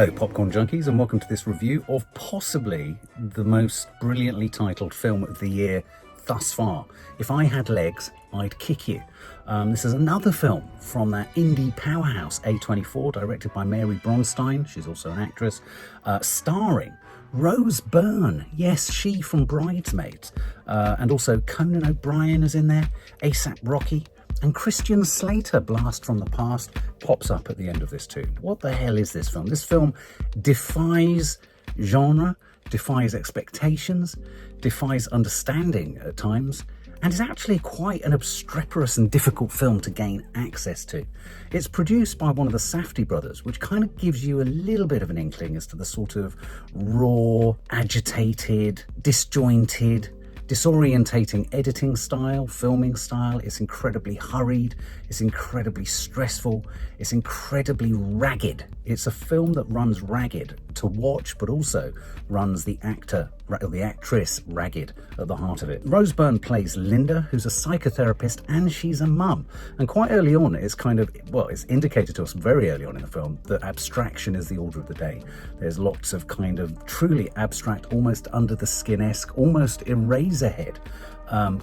Hello Popcorn Junkies, and welcome to this review of possibly the most brilliantly titled film of the year thus far. If I had legs, I'd kick you. This is another film from that indie powerhouse A24, directed by Mary Bronstein, she's also an actress, starring Rose Byrne, yes, she from Bridesmaids, and also Conan O'Brien is in there, A$AP Rocky, and Christian Slater, blast from the past, pops up at the end of this too. What the hell is this film? This film defies genre, defies expectations, defies understanding at times, and is actually quite an obstreperous and difficult film to gain access to. It's produced by one of the Safdie brothers, which kind of gives you a little bit of an inkling as to the sort of raw, agitated, disjointed, disorientating editing style, filming style. It's incredibly hurried, it's incredibly stressful, it's incredibly ragged. It's a film that runs ragged to watch, but also runs the actress ragged at the heart of it. Rose Byrne plays Linda, who's a psychotherapist, and she's a mum. And quite early on, it's it's indicated to us very early on in the film that abstraction is the order of the day. There's lots of kind of truly abstract, almost under the skin-esque, almost Eraserhead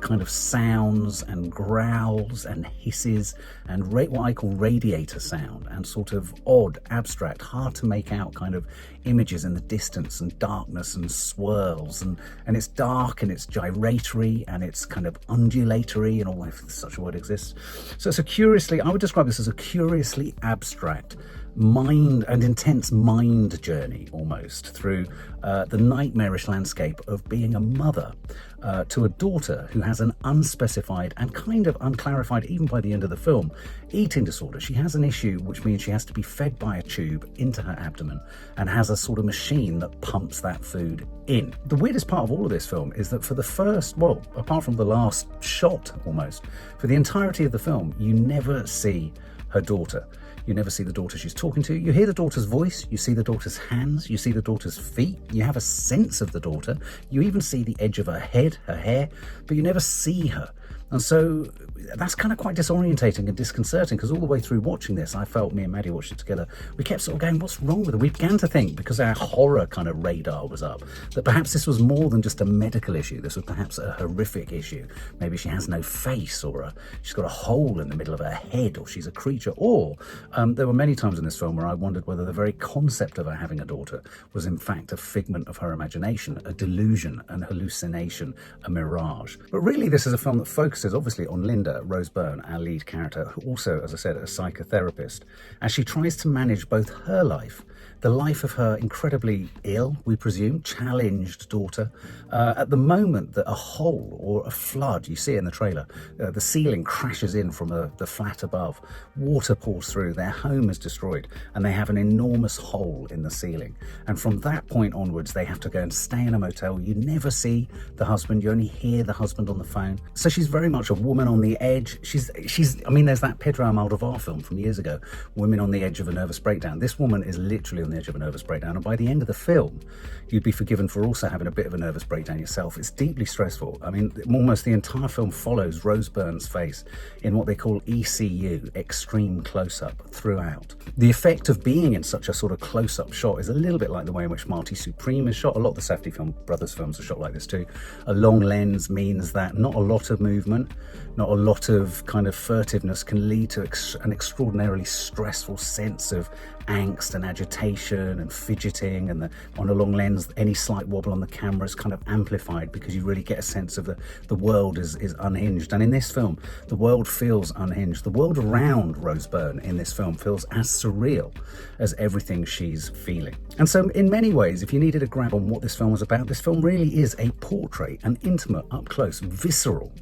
kind of sounds and growls and hisses and what I call radiator sound, and sort of odd, abstract, hard to make out kind of images in the distance, and darkness and swirls, and it's dark and it's gyratory and it's kind of undulatory, and all, if such a word exists. So it's I would describe this as a curiously abstract mind and intense mind journey almost through the nightmarish landscape of being a mother to a daughter who has an unspecified and kind of unclarified, even by the end of the film, eating disorder. She has an issue which means she has to be fed by a tube into her abdomen and has a sort of machine that pumps that food in. The weirdest part of all of this film is that for the first, apart from the last shot almost, for the entirety of the film, you never see her daughter. You never see the daughter she's talking to. You hear the daughter's voice, you see the daughter's hands, you see the daughter's feet, you have a sense of the daughter, you even see the edge of her head, her hair, but you never see her. And so that's kind of quite disorientating and disconcerting, because all the way through watching this, I felt, me and Maddie watched it together, we kept sort of going, what's wrong with her? We began to think, because our horror kind of radar was up, that perhaps this was more than just a medical issue. This was perhaps a horrific issue. Maybe she has no face, or she's got a hole in the middle of her head, or she's a creature. Or there were many times in this film where I wondered whether the very concept of her having a daughter was in fact a figment of her imagination, a delusion, an hallucination, a mirage. But really, this is a film that focuses obviously on Linda, Rose Byrne, our lead character, who also, as I said, a psychotherapist, as she tries to manage both her life, the life of her incredibly ill, we presume, challenged daughter, at the moment that a hole or a flood, you see it in the trailer, the ceiling crashes in from the flat above, water pours through, their home is destroyed, and they have an enormous hole in the ceiling. And from that point onwards, they have to go and stay in a motel. You never see the husband, you only hear the husband on the phone. So she's very much a woman on the edge. I mean, there's that Pedro Almodovar film from years ago, Women on the Edge of a Nervous Breakdown. This woman is literally on the edge of a nervous breakdown, and by the end of the film you'd be forgiven for also having a bit of a nervous breakdown yourself. It's deeply stressful. I mean, almost the entire film follows Rose Byrne's face in what they call ECU, extreme close-up, throughout. The effect of being in such a sort of close-up shot is a little bit like the way in which Marty Supreme is shot. A lot of the Safdie brothers films are shot like this too. A long lens means that not a lot of movement, not a lot of kind of furtiveness can lead to an extraordinarily stressful sense of angst and agitation and fidgeting, and on a long lens any slight wobble on the camera is kind of amplified because you really get a sense of the world is unhinged. And in this film the world feels unhinged. The world around Rose Byrne in this film feels as surreal as everything she's feeling. And so in many ways, if you needed a grab on what this film was about, this film really is a portrait, an intimate, up close, visceral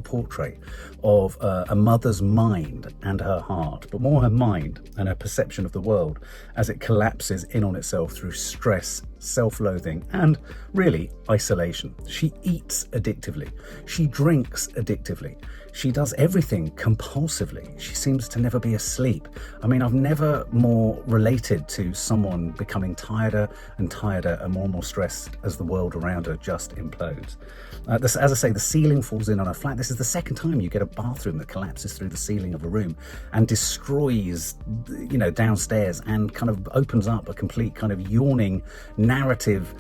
portrait of a mother's mind and her heart, but more her mind and her perception of the world as it collapses in on itself through stress, self-loathing, and really isolation. She eats addictively. She drinks addictively. She does everything compulsively. She seems to never be asleep. I mean, I've never more related to someone becoming tireder and tireder and more stressed as the world around her just implodes. As I say, the ceiling falls in on her flat. This is the second time you get a bathroom that collapses through the ceiling of a room and destroys, downstairs, and kind of opens up a complete kind of yawning narrative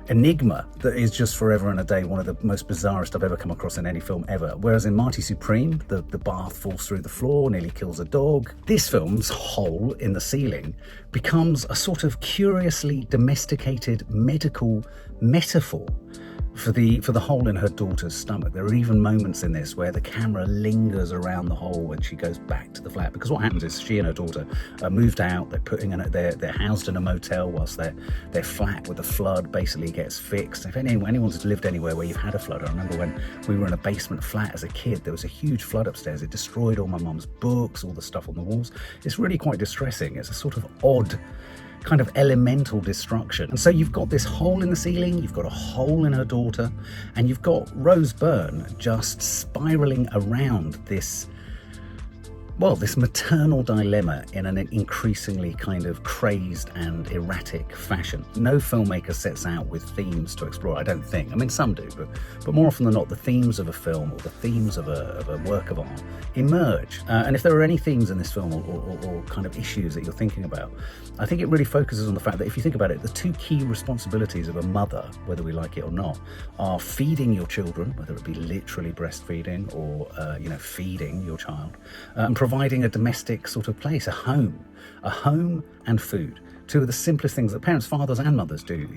enigma that is just forever and a day one of the most bizarrest I've ever come across in any film ever. Whereas in Marty Supreme, the bath falls through the floor, nearly kills a dog. This film's hole in the ceiling becomes a sort of curiously domesticated medical metaphor for the hole in her daughter's stomach. There are even moments in this where the camera lingers around the hole when she goes back to the flat, because what happens is she and her daughter are moved out. They're housed in a motel whilst their flat with the flood basically gets fixed. If anyone's lived anywhere where you've had a flood, I remember when we were in a basement flat as a kid, there was a huge flood upstairs. It destroyed all my mum's books, all the stuff on the walls. It's really quite distressing. It's a sort of odd kind of elemental destruction. And so you've got this hole in the ceiling, you've got a hole in her daughter, and you've got Rose Byrne just spiraling around this maternal dilemma in an increasingly kind of crazed and erratic fashion. No filmmaker sets out with themes to explore, I don't think. I mean, some do, but more often than not, the themes of a film or the themes of a work of art emerge. And if there are any themes in this film or kind of issues that you're thinking about, I think it really focuses on the fact that if you think about it, the two key responsibilities of a mother, whether we like it or not, are feeding your children, whether it be literally breastfeeding or feeding your child, and providing a domestic sort of place, a home and food. Two of the simplest things that parents, fathers and mothers do,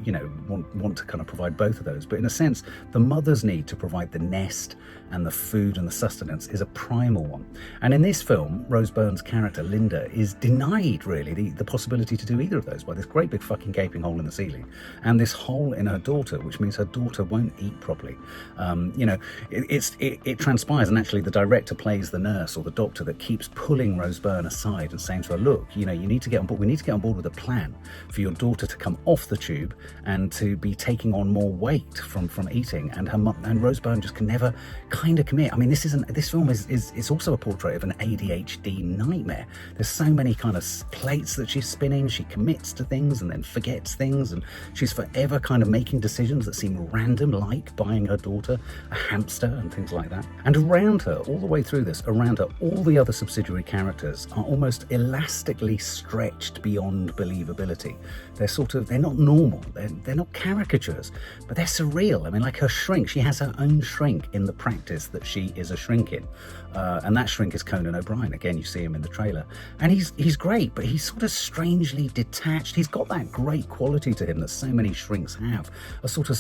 want to kind of provide both of those. But in a sense, the mother's need to provide the nest and the food and the sustenance is a primal one. And in this film, Rose Byrne's character, Linda, is denied really the possibility to do either of those by this great big fucking gaping hole in the ceiling and this hole in her daughter, which means her daughter won't eat properly. It transpires, and actually the director plays the nurse or the doctor that keeps pulling Rose Byrne aside and saying to her, look, you need to get on board. We need to get on board with a plan for your daughter to come off the tube and to be taking on more weight from eating, and Rose Byrne just can never kind of commit. I mean, this film is also a portrait of an ADHD nightmare. There's so many kind of plates that she's spinning. She commits to things and then forgets things, and she's forever kind of making decisions that seem random, like buying her daughter a hamster and things like that. And around her, all the way through this, all the other subsidiary characters are almost elastically stretched beyond believability. They're not normal. They're not caricatures, but they're surreal. I mean, like her shrink, she has her own shrink in the practice that she is a shrink in. And that shrink is Conan O'Brien. Again, you see him in the trailer. And he's great, but he's sort of strangely detached. He's got that great quality to him that so many shrinks have. A sort of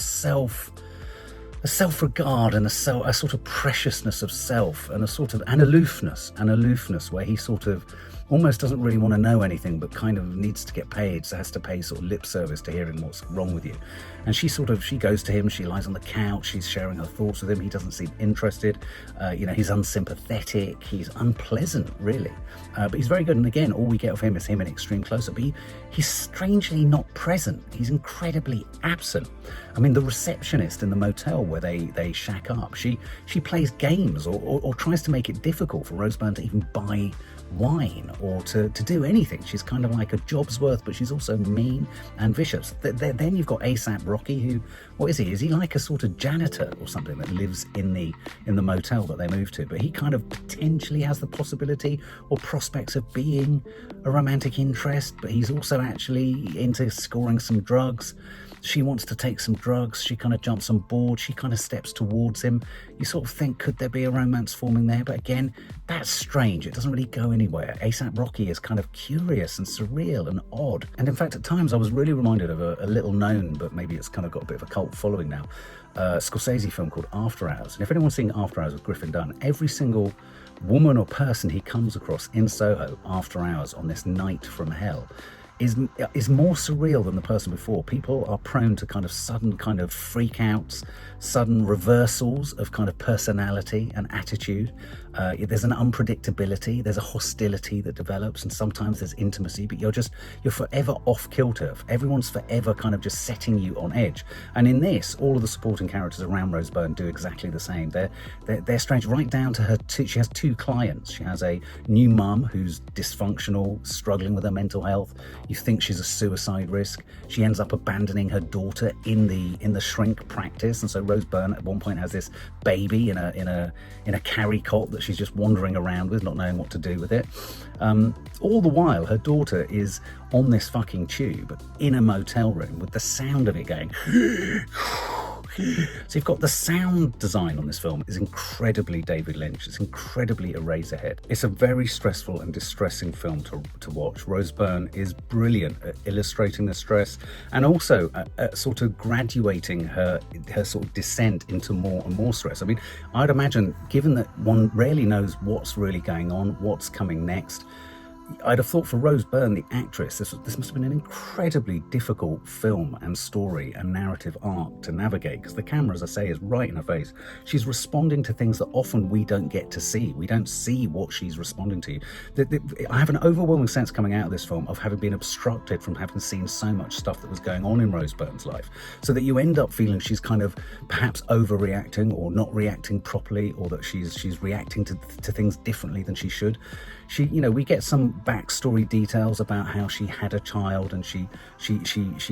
self-regard and a sort of preciousness of self and an aloofness where he sort of almost doesn't really want to know anything, but kind of needs to get paid, so has to pay sort of lip service to hearing what's wrong with you. And she goes to him, she lies on the couch, she's sharing her thoughts with him, he doesn't seem interested, he's unsympathetic, he's unpleasant, really. But he's very good, and again, all we get of him is him in extreme close-up, but he's strangely not present, he's incredibly absent. I mean, the receptionist in the motel where they shack up, she plays games or tries to make it difficult for Rose Byrne to even buy wine or to do anything. She's kind of like a job's worth, but she's also mean and vicious. Then you've got A$AP Rocky, who, what is he? Is he like a sort of janitor or something that lives in the motel that they move to? But he kind of potentially has the possibility or prospects of being a romantic interest, but he's also actually into scoring some drugs. She wants to take some drugs. She kind of jumps on board. She kind of steps towards him. You sort of think, could there be a romance forming there? But again, that's strange. It doesn't really go anywhere. A$AP Rocky is kind of curious and surreal and odd. And in fact, at times I was really reminded of a little known, but maybe it's kind of got a bit of a cult following now, Scorsese film called After Hours. And if anyone's seen After Hours with Griffin Dunn, every single woman or person he comes across in Soho after hours on this night from hell is more surreal than the person before. People are prone to kind of sudden kind of freakouts, sudden reversals of kind of personality and attitude. There's an unpredictability, there's a hostility that develops, and sometimes there's intimacy, but you're forever off kilter. Everyone's forever kind of just setting you on edge. And in this, all of the supporting characters around Rose Byrne do exactly the same. They're strange, right down to her. She has two clients. She has a new mum who's dysfunctional, struggling with her mental health. You think she's a suicide risk. She ends up abandoning her daughter in the shrink practice, and so Rose Byrne at one point has this baby in a carry cot that she's just wandering around with, not knowing what to do with it. All the while, her daughter is on this fucking tube in a motel room with the sound of it going. So you've got the sound design on this film is incredibly David Lynch. It's incredibly Eraserhead. It's a very stressful and distressing film to watch. Rose Byrne is brilliant at illustrating the stress and also at sort of graduating her sort of descent into more and more stress. I mean, I'd imagine, given that one rarely knows what's really going on, what's coming next, I'd have thought for Rose Byrne, the actress, this must have been an incredibly difficult film and story and narrative arc to navigate, because the camera, as I say, is right in her face. She's responding to things that often we don't get to see. We don't see what she's responding to. I have an overwhelming sense coming out of this film of having been obstructed from having seen so much stuff that was going on in Rose Byrne's life, so that you end up feeling she's kind of perhaps overreacting or not reacting properly, or that she's reacting to things differently than she should. We get some backstory details about how she had a child and she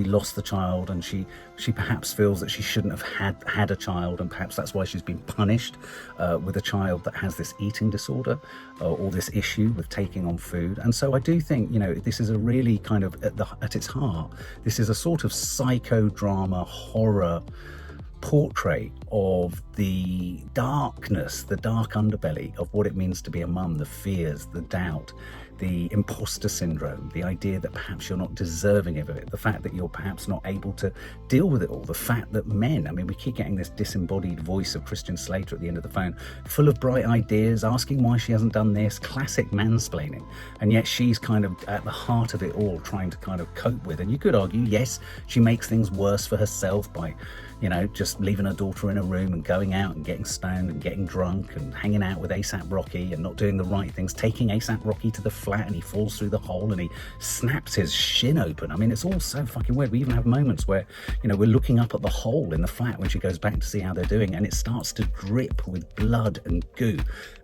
lost the child, and she perhaps feels that she shouldn't have had a child, and perhaps that's why she's been punished with a child that has this eating disorder or this issue with taking on food. And so I do think, this is a really kind of at its heart, this is a sort of psychodrama horror portrait of the darkness, the dark underbelly of what it means to be a mum, the fears, the doubt, the imposter syndrome, the idea that perhaps you're not deserving of it, the fact that you're perhaps not able to deal with it all, the fact that men, I mean, we keep getting this disembodied voice of Christian Slater at the end of the phone, full of bright ideas, asking why she hasn't done this, classic mansplaining, and yet she's kind of at the heart of it all, trying to kind of cope with. And you could argue, yes, she makes things worse for herself by just leaving her daughter in a room and going out and getting stoned and getting drunk and hanging out with A$AP Rocky and not doing the right things, taking A$AP Rocky to the flat, and he falls through the hole and he snaps his shin open. I mean, it's all so fucking weird. We even have moments where, we're looking up at the hole in the flat when she goes back to see how they're doing, and it starts to drip with blood and goo,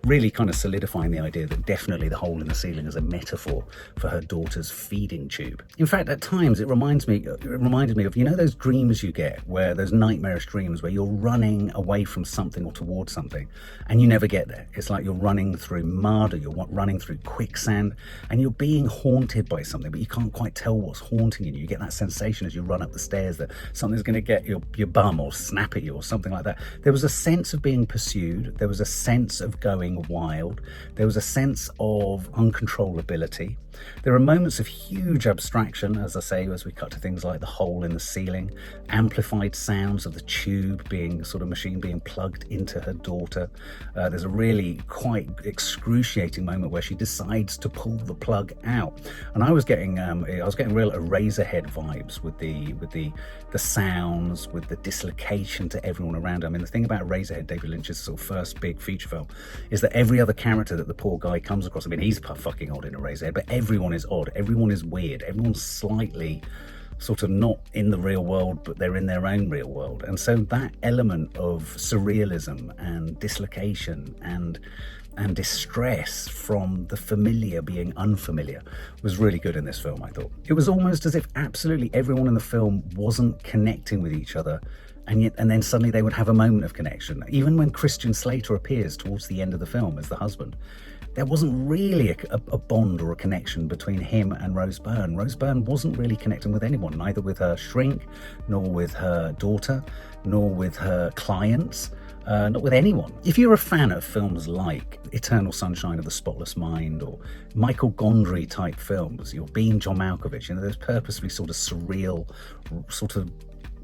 really kind of solidifying the idea that definitely the hole in the ceiling is a metaphor for her daughter's feeding tube. In fact, at times it reminded me of, those dreams you get, where those nightmarish dreams where you're running away from something or towards something and you never get there. It's like you're running through mud, or you're running through quicksand, and you're being haunted by something, but you can't quite tell what's haunting you. You get that sensation as you run up the stairs that something's going to get your bum or snap at you or something like that. There was a sense of being pursued. There was a sense of going wild. There was a sense of uncontrollability. There are moments of huge abstraction, as I say, as we cut to things like the hole in the ceiling, amplified sounds of the tube machine being plugged into her daughter. There's a really quite excruciating moment where she decides to pull the plug out, and I was getting real Eraserhead vibes with the sounds, with the dislocation to everyone around her. I mean, the thing about Eraserhead, David Lynch's sort of first big feature film, is that every other character that the poor guy comes across, I mean, he's fucking odd in Eraserhead, but everyone is odd, everyone is weird, everyone's slightly sort of not in the real world, but they're in their own real world. And so that element of surrealism and dislocation and distress from the familiar being unfamiliar was really good in this film, I thought. It was almost as if absolutely everyone in the film wasn't connecting with each other, and then suddenly they would have a moment of connection. Even when Christian Slater appears towards the end of the film as the husband, there wasn't really a bond or a connection between him and Rose Byrne. Rose Byrne wasn't really connecting with anyone, neither with her shrink, nor with her daughter, nor with her clients, not with anyone. If you're a fan of films like Eternal Sunshine of the Spotless Mind or Michael Gondry type films, your Being John Malkovich, those purposely sort of surreal, sort of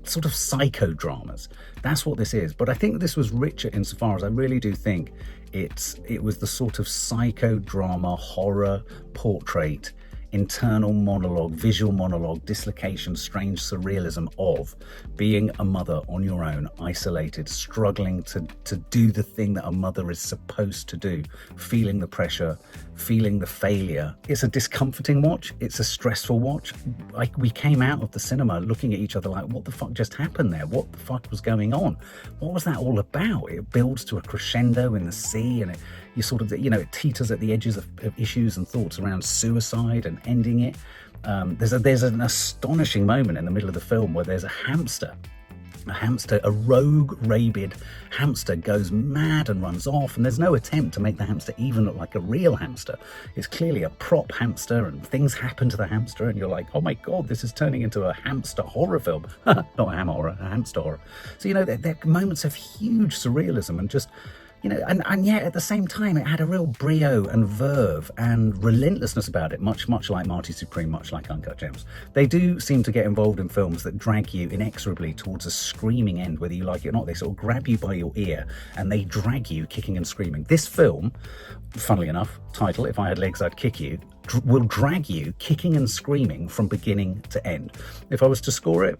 psychodramas, that's what this is. But I think this was richer insofar as I really do think it was the sort of psychodrama horror portrait internal monologue, visual monologue, dislocation, strange surrealism of being a mother on your own, isolated, struggling to do the thing that a mother is supposed to do, feeling the pressure, feeling the failure. It's a discomforting watch. It's a stressful watch. Like, we came out of the cinema looking at each other like, what the fuck just happened there? What the fuck was going on? What was that all about? It builds to a crescendo in the sea, and you sort of, it teeters at the edges of issues and thoughts around suicide and ending it. There's an astonishing moment in the middle of the film where there's a hamster, a rogue, rabid hamster goes mad and runs off, and there's no attempt to make the hamster even look like a real hamster. It's clearly a prop hamster, and things happen to the hamster, and you're like, oh my god, this is turning into a hamster horror film. Not a ham horror, a hamster horror. So, there are moments of huge surrealism and just, and yet at the same time it had a real brio and verve and relentlessness about it, much like Marty Supreme, much like Uncut Gems. They do seem to get involved in films that drag you inexorably towards a screaming end, whether you like it or not. They sort of grab you by your ear and they drag you kicking and screaming. This film, funnily enough, title, If I Had Legs I'd Kick You, will drag you kicking and screaming from beginning to end. If I was to score it,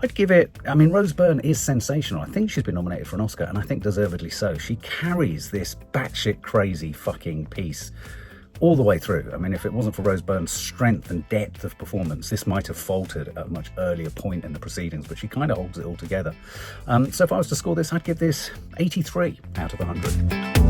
I'd give it, Rose Byrne is sensational. I think she's been nominated for an Oscar, and I think deservedly so. She carries this batshit crazy fucking piece all the way through. If it wasn't for Rose Byrne's strength and depth of performance, this might have faltered at a much earlier point in the proceedings, but she kind of holds it all together. So if I was to score this, I'd give this 83 out of 100.